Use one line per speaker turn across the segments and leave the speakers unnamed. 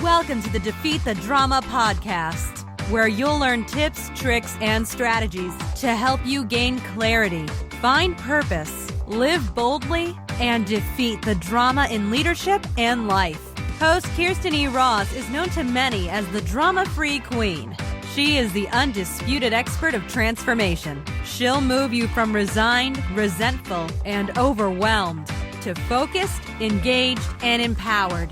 Welcome to the Defeat the Drama podcast, where you'll learn tips, tricks, and strategies to help you gain clarity, find purpose, live boldly, and defeat the drama in leadership and life. Host Kirsten E. Ross is known to many as the drama-free queen. She is the undisputed expert of transformation. She'll move you from resigned, resentful, and overwhelmed to focused, engaged, and empowered.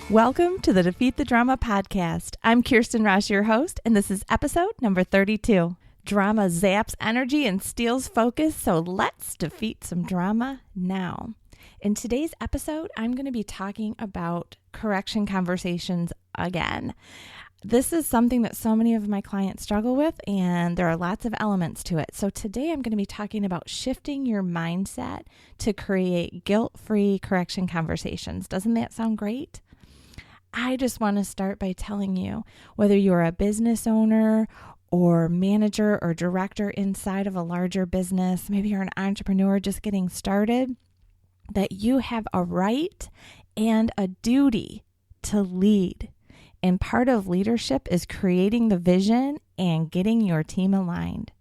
Welcome to the Defeat the Drama podcast. I'm Kirsten Ross, your host, and this is episode number 32. Drama zaps energy and steals focus, so let's defeat some drama now. In today's episode, I'm going to be talking about correction conversations again. This is something that so many of my clients struggle with, and there are lots of elements to it. So today I'm going to be talking about shifting your mindset to create guilt-free correction conversations. Doesn't that sound great? I just want to start by telling you, whether you're a business owner or manager or director inside of a larger business, maybe you're an entrepreneur just getting started, that you have a right and a duty to lead. And part of leadership is creating the vision and getting your team aligned.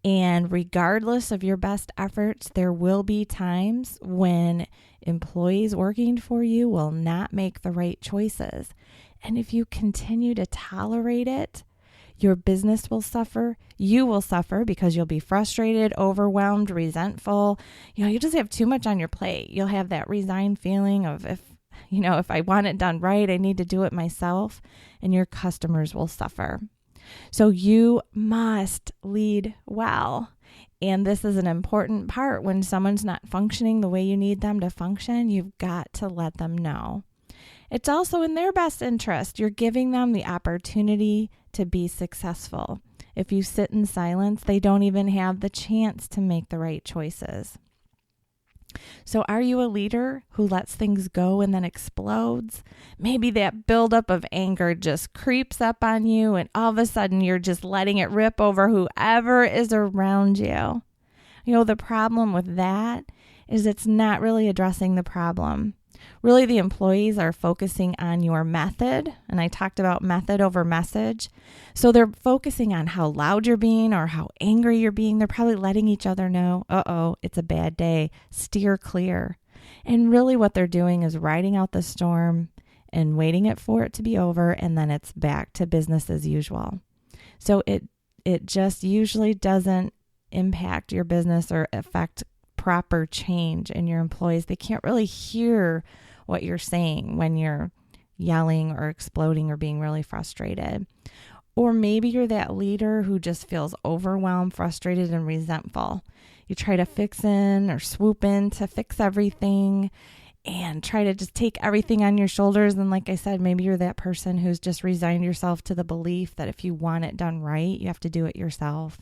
And regardless of your best efforts, there will be times when employees working for you will not make the right choices. And if you continue to tolerate it, your business will suffer. You will suffer because you'll be frustrated, overwhelmed, resentful. You just have too much on your plate. You'll have that resigned feeling of if I want it done right, I need to do it myself, and your customers will suffer. So you must lead well. And this is an important part. When someone's not functioning the way you need them to function, you've got to let them know. It's also in their best interest. You're giving them the opportunity to be successful. If you sit in silence, they don't even have the chance to make the right choices. So are you a leader who lets things go and then explodes? Maybe that buildup of anger just creeps up on you and all of a sudden you're just letting it rip over whoever is around you. The problem with that is it's not really addressing the problem. Really, the employees are focusing on your method, and I talked about method over message. So they're focusing on how loud you're being or how angry you're being. They're probably letting each other know, it's a bad day, steer clear. And really what they're doing is riding out the storm and waiting for it to be over, and then it's back to business as usual. So it just usually doesn't impact your business or affect proper change in your employees. They can't really hear what you're saying when you're yelling or exploding or being really frustrated. Or maybe you're that leader who just feels overwhelmed, frustrated, and resentful. You try to fix in or swoop in to fix everything and try to just take everything on your shoulders. And like I said, maybe you're that person who's just resigned yourself to the belief that if you want it done right, you have to do it yourself.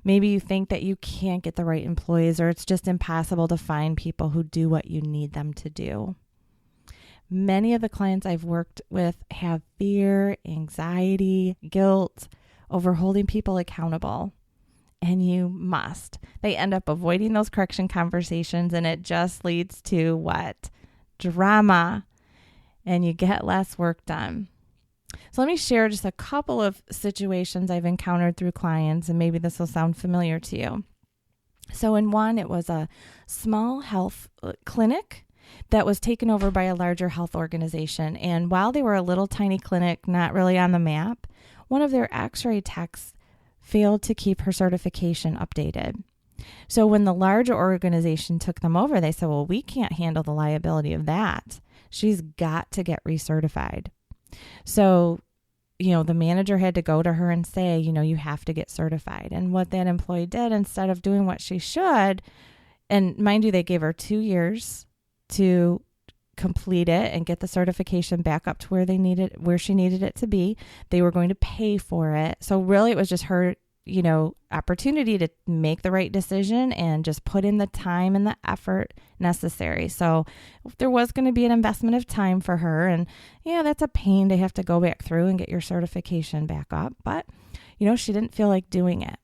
Maybe you think that you can't get the right employees, or it's just impossible to find people who do what you need them to do. Many of the clients I've worked with have fear, anxiety, guilt over holding people accountable. And you must. They end up avoiding those correction conversations, and it just leads to what? Drama. And you get less work done. So let me share just a couple of situations I've encountered through clients, and maybe this will sound familiar to you. So in one, it was a small health clinic that was taken over by a larger health organization. And while they were a little tiny clinic, not really on the map, one of their x-ray techs failed to keep her certification updated. So when the larger organization took them over, they said, well, we can't handle the liability of that. She's got to get recertified. So, the manager had to go to her and say, you have to get certified. And what that employee did, instead of doing what she should, and mind you, they gave her 2 years to complete it and get the certification back up to where she needed it to be. They were going to pay for it. So really it was just her, opportunity to make the right decision and just put in the time and the effort necessary. So there was going to be an investment of time for her. And that's a pain to have to go back through and get your certification back up. But, she didn't feel like doing it.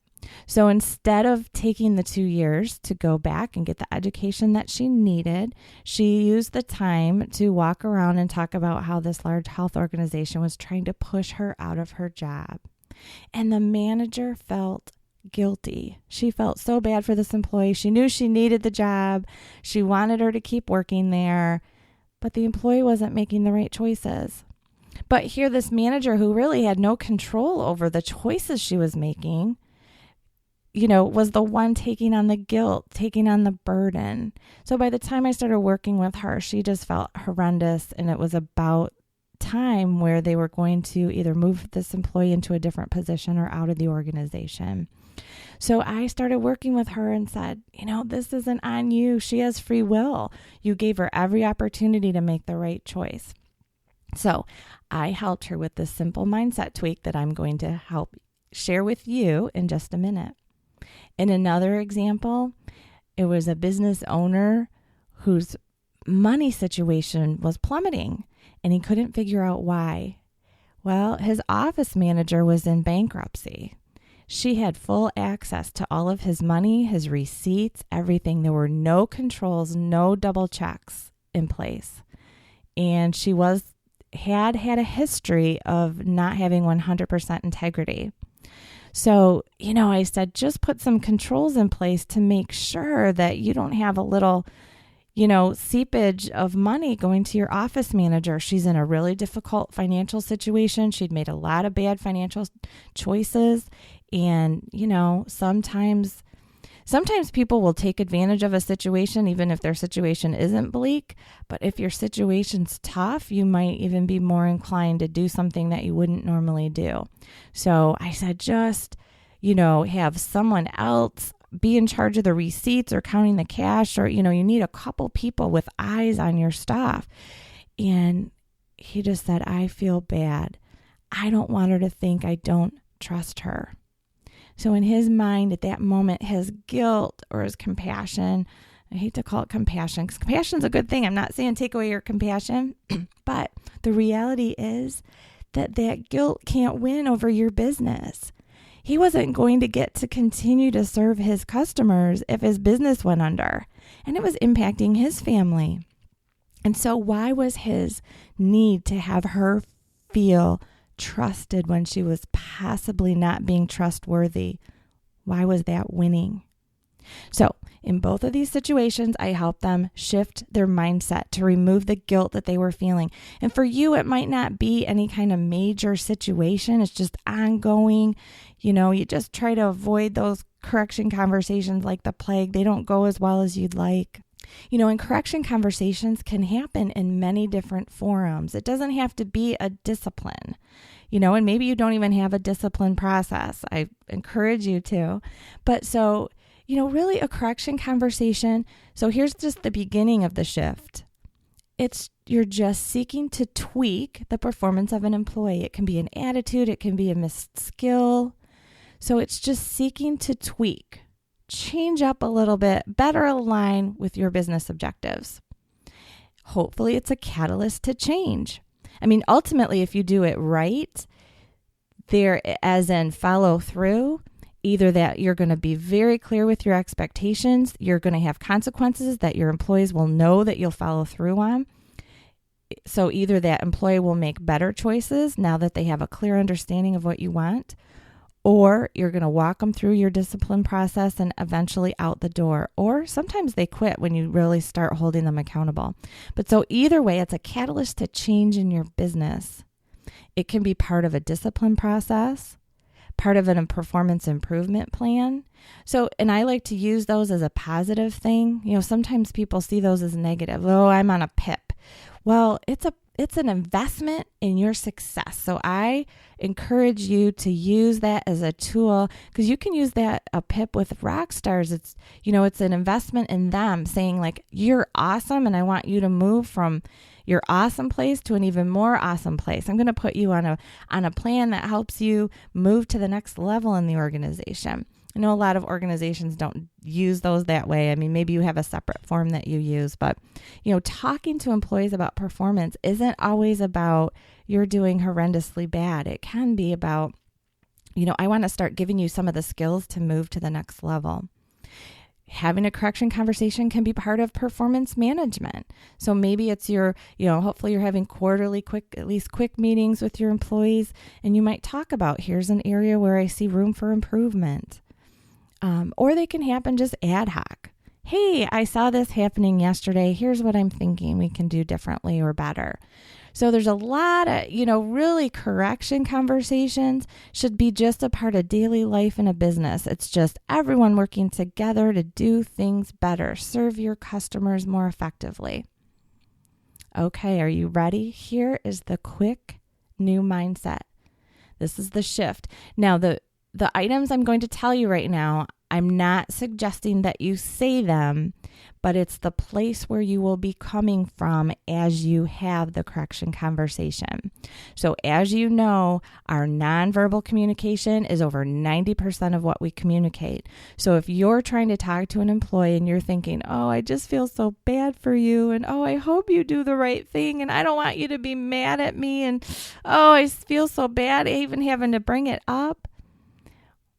So instead of taking the 2 years to go back and get the education that she needed, she used the time to walk around and talk about how this large health organization was trying to push her out of her job. And the manager felt guilty. She felt so bad for this employee. She knew she needed the job. She wanted her to keep working there, but the employee wasn't making the right choices. But here, this manager who really had no control over the choices she was making, was the one taking on the guilt, taking on the burden. So by the time I started working with her, she just felt horrendous. And it was about time where they were going to either move this employee into a different position or out of the organization. So I started working with her and said, this isn't on you. She has free will. You gave her every opportunity to make the right choice. So I helped her with this simple mindset tweak that I'm going to help share with you in just a minute. In another example, it was a business owner whose money situation was plummeting and he couldn't figure out why. Well, his office manager was in bankruptcy. She had full access to all of his money, his receipts, everything. There were no controls, no double checks in place. And she had a history of not having 100% integrity. So, I said, just put some controls in place to make sure that you don't have a little, seepage of money going to your office manager. She's in a really difficult financial situation. She'd made a lot of bad financial choices. And, sometimes people will take advantage of a situation, even if their situation isn't bleak. But if your situation's tough, you might even be more inclined to do something that you wouldn't normally do. So I said, just, have someone else be in charge of the receipts or counting the cash, or, you need a couple people with eyes on your stuff. And he just said, I feel bad. I don't want her to think I don't trust her. So in his mind at that moment, his guilt or his compassion, I hate to call it compassion because compassion is a good thing. I'm not saying take away your compassion, but the reality is that guilt can't win over your business. He wasn't going to get to continue to serve his customers if his business went under, and it was impacting his family. And so why was his need to have her feel trusted when she was possibly not being trustworthy? Why was that winning? So in both of these situations, I helped them shift their mindset to remove the guilt that they were feeling. And for you, it might not be any kind of major situation. It's just ongoing. You just try to avoid those correction conversations like the plague. They don't go as well as you'd like. And correction conversations can happen in many different forums. It doesn't have to be a discipline, and maybe you don't even have a discipline process. I encourage you to. But so, really a correction conversation. So here's just the beginning of the shift. You're just seeking to tweak the performance of an employee. It can be an attitude. It can be a missed skill. So it's just seeking to tweak, change up a little bit, better align with your business objectives. Hopefully it's a catalyst to change. Ultimately, if you do it right, there, as in follow through, either that you're going to be very clear with your expectations, you're going to have consequences that your employees will know that you'll follow through on. So either that employee will make better choices now that they have a clear understanding of what you want, or you're going to walk them through your discipline process and eventually out the door. Or sometimes they quit when you really start holding them accountable. But so either way, it's a catalyst to change in your business. It can be part of a discipline process, part of a performance improvement plan. So, and I like to use those as a positive thing. Sometimes people see those as negative. Oh, I'm on a PIP. Well, it's an investment in your success. So I encourage you to use that as a tool, because you can use a PIP with rock stars. It's an investment in them, saying like, you're awesome and I want you to move from your awesome place to an even more awesome place. I'm going to put you on a plan that helps you move to the next level in the organization. I know a lot of organizations don't use those that way. Maybe you have a separate form that you use, but, talking to employees about performance isn't always about you're doing horrendously bad. It can be about I want to start giving you some of the skills to move to the next level. Having a correction conversation can be part of performance management. So maybe it's hopefully you're having quarterly quick meetings with your employees, and you might talk about, here's an area where I see room for improvement. Or they can happen just ad hoc. Hey, I saw this happening yesterday. Here's what I'm thinking we can do differently or better. So there's a lot of, really correction conversations should be just a part of daily life in a business. It's just everyone working together to do things better, serve your customers more effectively. Okay, are you ready? Here is the quick new mindset. This is the shift. Now, the items I'm going to tell you right now, I'm not suggesting that you say them, but it's the place where you will be coming from as you have the correction conversation. So as you know, our nonverbal communication is over 90% of what we communicate. So if you're trying to talk to an employee and you're thinking, oh, I just feel so bad for you, and oh, I hope you do the right thing, and I don't want you to be mad at me, and oh, I feel so bad even having to bring it up.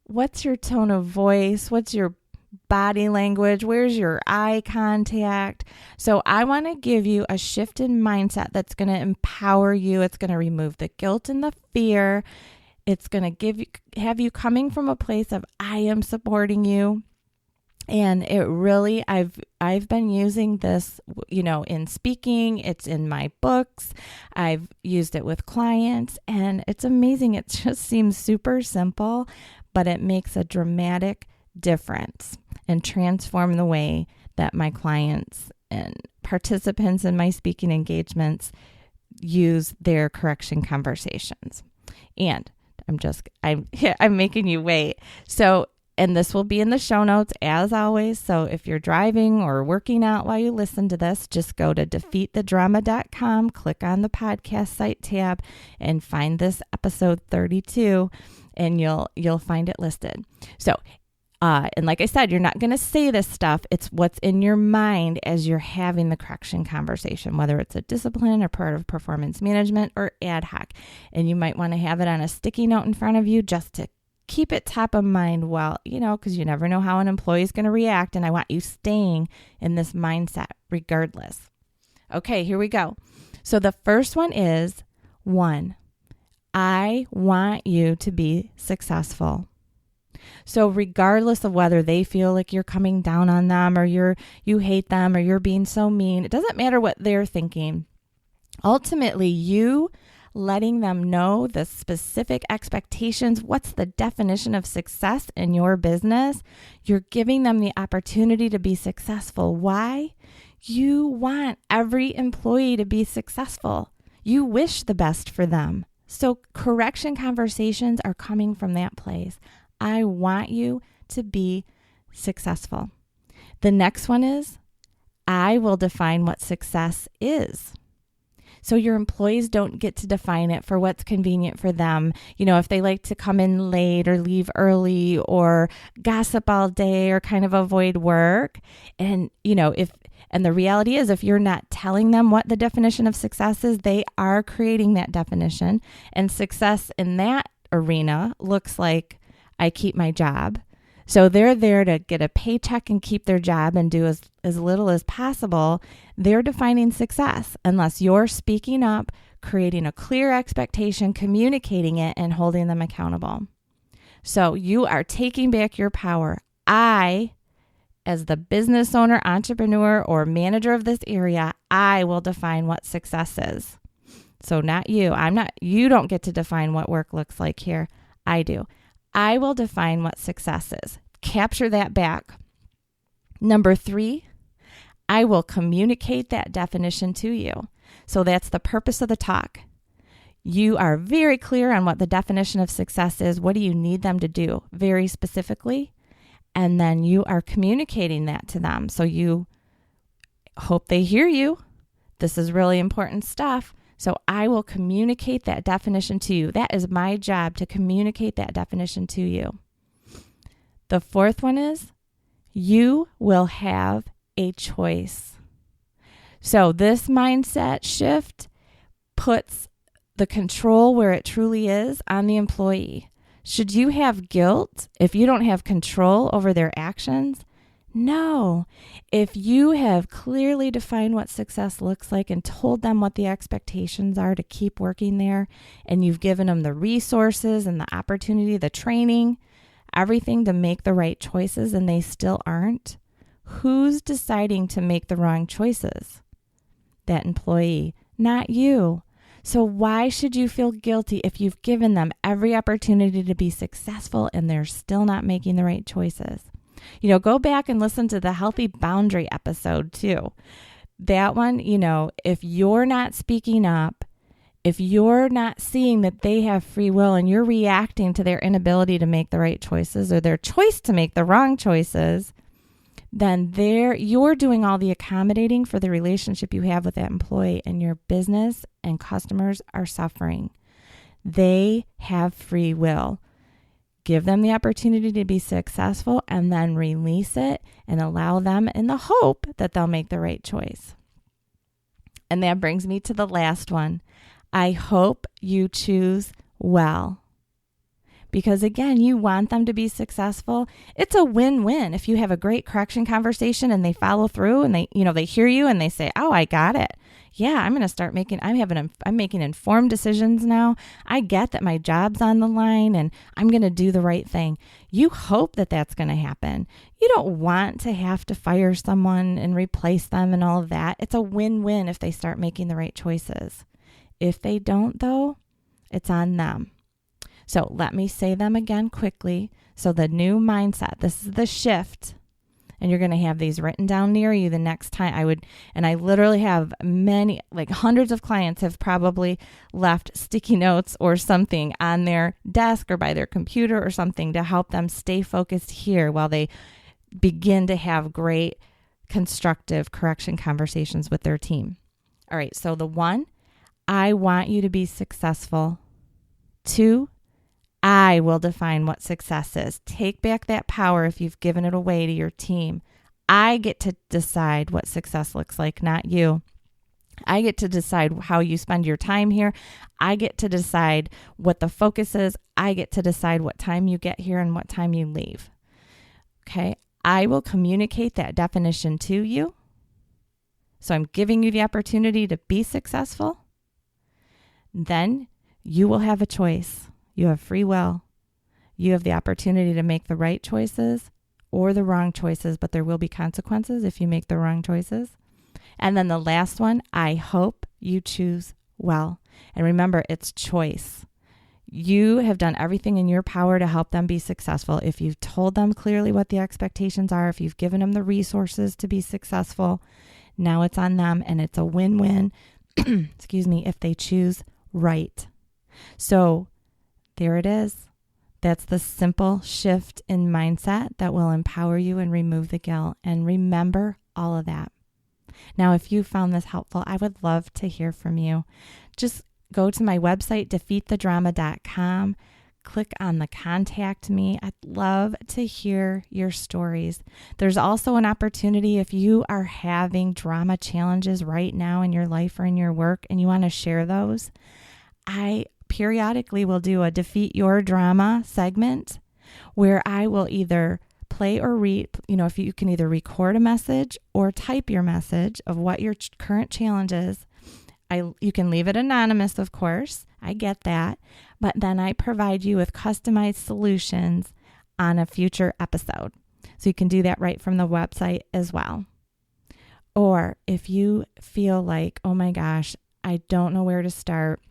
What's your tone of voice? What's your body language? Where's your eye contact? So I want to give you a shift in mindset that's going to empower you. It's going to remove the guilt and the fear. It's going to have you coming from a place of I am supporting you. And it really, I've been using this, in speaking. It's in my books. I've used it with clients, and it's amazing. It just seems super simple, but it makes a dramatic difference and transform the way that my clients and participants in my speaking engagements use their correction conversations. And I'm making you wait. So, and this will be in the show notes as always. So if you're driving or working out while you listen to this, just go to defeatthedrama.com, click on the podcast site tab, and find this episode 32. And you'll find it listed. So, and like I said, you're not going to say this stuff. It's what's in your mind as you're having the correction conversation, whether it's a discipline or part of performance management or ad hoc. And you might want to have it on a sticky note in front of you just to keep it top of mind because you never know how an employee is going to react. And I want you staying in this mindset regardless. Okay, here we go. So the first one is 1. I want you to be successful. So regardless of whether they feel like you're coming down on them or you hate them or you're being so mean, it doesn't matter what they're thinking. Ultimately, you letting them know the specific expectations, what's the definition of success in your business, you're giving them the opportunity to be successful. Why? You want every employee to be successful. You wish the best for them. So correction conversations are coming from that place. I want you to be successful. The next one is, I will define what success is. So your employees don't get to define it for what's convenient for them. If they like to come in late or leave early or gossip all day or kind of avoid work. And, and the reality is, if you're not telling them what the definition of success is, they are creating that definition. And success in that arena looks like I keep my job. So they're there to get a paycheck and keep their job and do as little as possible. They're defining success unless you're speaking up, creating a clear expectation, communicating it, and holding them accountable. So you are taking back your power. I, as the business owner, entrepreneur, or manager of this area, I will define what success is. So not you. You don't get to define what work looks like here. I do. I will define what success is. Capture that back. Number 3, I will communicate that definition to you. So that's the purpose of the talk. You are very clear on what the definition of success is. What do you need them to do very specifically? And then you are communicating that to them. So you hope they hear you. This is really important stuff. So I will communicate that definition to you. That is my job, to communicate that definition to you. The 4th one is, you will have a choice. So this mindset shift puts the control where it truly is on the employee. Should you have guilt if you don't have control over their actions? No. If you have clearly defined what success looks like and told them what the expectations are to keep working there, and you've given them the resources and the opportunity, the training, everything to make the right choices, and they still aren't, who's deciding to make the wrong choices? That employee, not you. So why should you feel guilty if you've given them every opportunity to be successful and they're still not making the right choices? Go back and listen to the healthy boundary episode too. That one, if you're not speaking up, if you're not seeing that they have free will and you're reacting to their inability to make the right choices or their choice to make the wrong choices, then you're doing all the accommodating for the relationship you have with that employee, and your business and customers are suffering. They have free will. Give them the opportunity to be successful and then release it and allow them in the hope that they'll make the right choice. And that brings me to the last one. I hope you choose well. Because again, you want them to be successful. It's a win-win. If you have a great correction conversation and they follow through and they hear you and they say, "Oh, I got it. Yeah, I'm going to start I'm making informed decisions now. I get that my job's on the line and I'm going to do the right thing." You hope that that's going to happen. You don't want to have to fire someone and replace them and all of that. It's a win-win if they start making the right choices. If they don't, though, it's on them. So let me say them again quickly. So the new mindset, this is the shift. And you're going to have these written down near you the next time. I literally have many, like hundreds of clients have probably left sticky notes or something on their desk or by their computer or something to help them stay focused here while they begin to have great constructive correction conversations with their team. All right. So the 1, I want you to be successful. 2, I will define what success is. Take back that power if you've given it away to your team. I get to decide what success looks like, not you. I get to decide how you spend your time here. I get to decide what the focus is. I get to decide what time you get here and what time you leave. Okay? I will communicate that definition to you. So I'm giving you the opportunity to be successful. Then you will have a choice. You have free will. You have the opportunity to make the right choices or the wrong choices, but there will be consequences if you make the wrong choices. And then the last one, I hope you choose well. And remember, it's choice. You have done everything in your power to help them be successful. If you've told them clearly what the expectations are, if you've given them the resources to be successful, now it's on them, and it's a win-win, if they choose right. So there it is. That's the simple shift in mindset that will empower you and remove the guilt. And remember all of that. Now, if you found this helpful, I would love to hear from you. Just go to my website, defeatthedrama.com. Click on the contact me. I'd love to hear your stories. There's also an opportunity if you are having drama challenges right now in your life or in your work and you want to share those. I periodically will do a Defeat Your Drama segment where I will either play or read, if you can either record a message or type your message of what your current challenge is. You can leave it anonymous, of course. I get that. But then I provide you with customized solutions on a future episode. So you can do that right from the website as well. Or if you feel like, oh my gosh, I don't know where to start.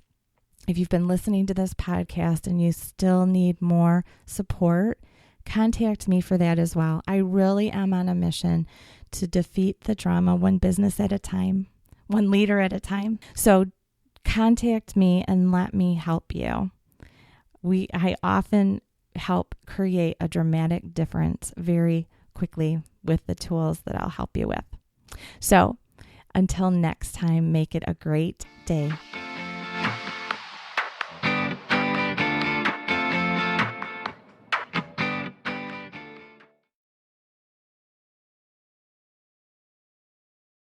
If you've been listening to this podcast and you still need more support, contact me for that as well. I really am on a mission to defeat the drama one business at a time, one leader at a time. So contact me and let me help you. I often help create a dramatic difference very quickly with the tools that I'll help you with. So until next time, make it a great day.